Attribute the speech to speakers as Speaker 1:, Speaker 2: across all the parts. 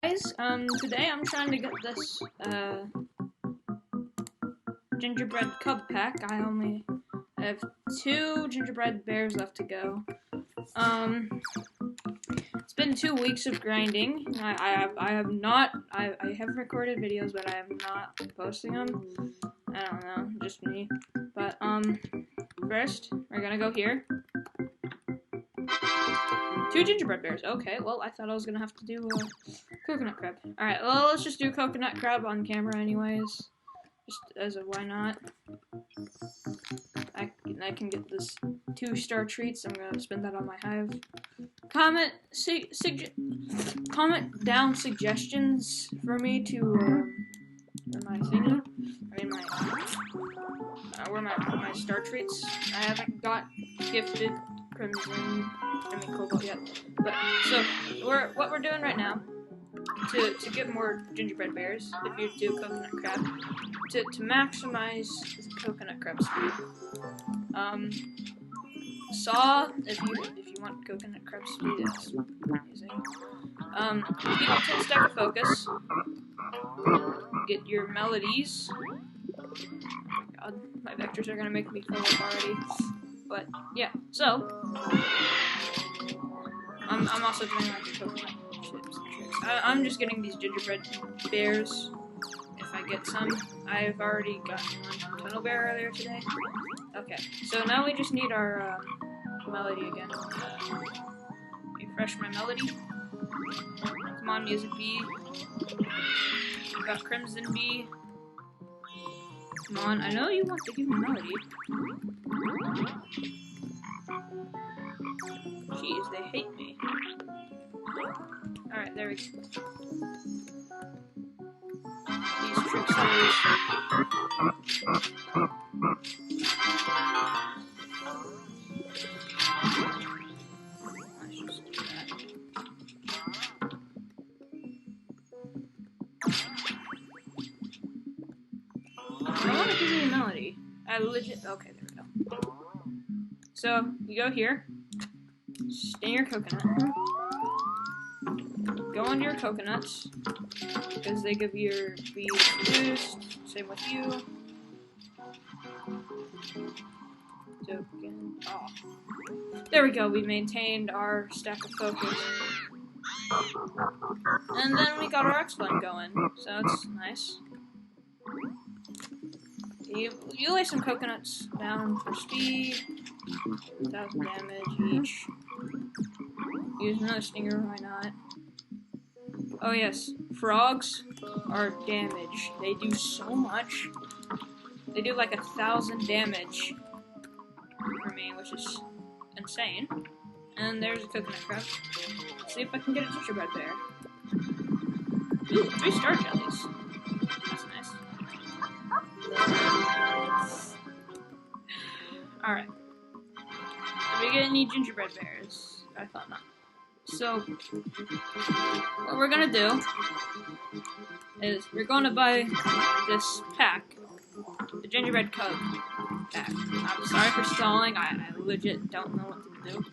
Speaker 1: Guys, today I'm trying to get this, Gingerbread Cub pack. I have 2 gingerbread bears left to go. It's been 2 weeks of grinding. I have recorded videos, but I am not posting them. I don't know, just me. But, first, we're gonna go here. 2 gingerbread bears. Okay, well, I thought I was gonna have to do coconut crab. Alright, well, let's just do coconut crab on camera anyways. Just as a why not. I can get this 2-star treats. I'm gonna spend that on my hive. Comment down suggestions for me to, for my thing. I mean, where my star treats. I haven't got gifted crimson, cobalt yet. But so what we're doing right now to get more gingerbread bears, if you do coconut crab, to maximize the coconut crab speed. Saw if you want coconut crab speed, it's amazing. Keep it 10 stack of focus. Get your melodies. Oh my god, my vectors are gonna make me fill up already. But yeah, so I'm also doing like the coconut chips and tricks. I'm just getting these gingerbread bears if I get some. I've already gotten one tunnel bear earlier today. Okay, so now we just need our melody again. Refresh my melody. Come on, music bee. We've got Crimson Bee. Come on, I know you want to give me melody. Jeez, they hate me. Alright, there we go. These tricksters. Let's just do that. I want to give you a melody. Okay, there we go. So, you go here. Stay your coconut. Go into your coconuts, because they give your bees a boost. Same with you. Token. Oh. There we go, we maintained our stack of focus. And then we got our X-Blend going, so that's nice. You lay some coconuts down for speed. 1,000 damage each. Use another stinger, why not? Oh yes, frogs are damage. They do so much. They do like 1,000 damage for me, which is insane. And there's a coconut crab. Let's see if I can get a gingerbread bear. Ooh, 3-star jellies. That's nice. Alright. Are we gonna need gingerbread bears? I thought not. So, what we're gonna do is we're gonna buy this pack, the Gingerbread Cub pack. I'm sorry for stalling, I legit don't know what to do,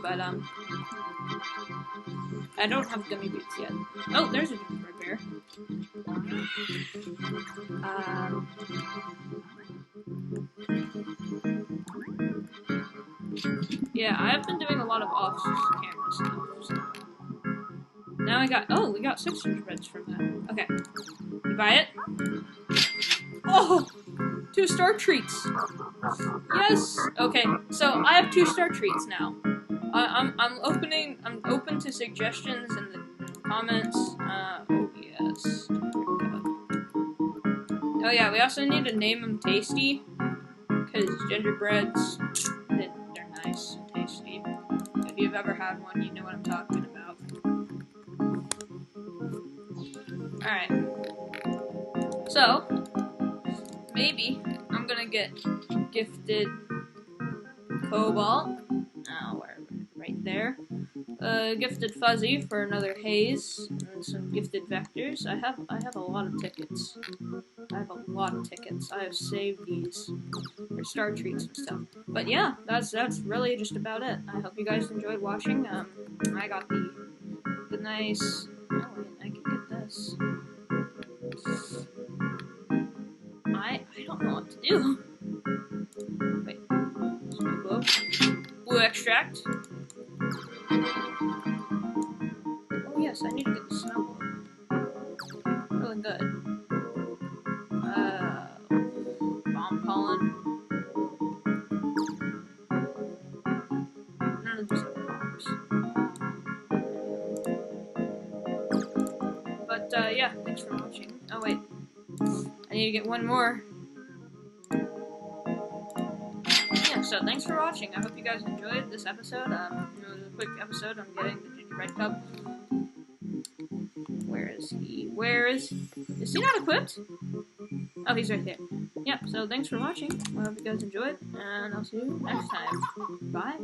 Speaker 1: but, I don't have gummy boots yet. Oh, there's a gingerbread bear. Yeah, I've been doing a lot of off-camera stuff, so. Now we got 6 gingerbreads from that. Okay. You buy it? Oh! 2-star treats! Yes! Okay, so I have 2-star treats now. I'm open to suggestions in the comments. Oh yes. Oh yeah, we also need to name them Tasty, because gingerbreads, they're nice and tasty. If you've ever had one, you know what I'm talking about. Alright. So, maybe I'm gonna get gifted cobalt. Oh, wherever. Right there. Gifted fuzzy for another haze, and some gifted vectors. I have a lot of tickets. I have saved these for star treats and stuff. But yeah, that's really just about it. I hope you guys enjoyed watching. I got the nice. Oh wait, I can get this. I don't know what to do. Wait. Blue. Blue extract. Oh yes, I need to get the smell. Really good. Bomb pollen. None of these are bombs. But yeah, thanks for watching. Oh wait, I need to get one more. Yeah, so thanks for watching. I hope you guys enjoyed this episode. It was a quick episode on getting the Gingerbread Cub. Where is he? Is he not equipped? Oh, he's right there. Yep, so thanks for watching. I hope you guys enjoyed, and I'll see you next time. Bye.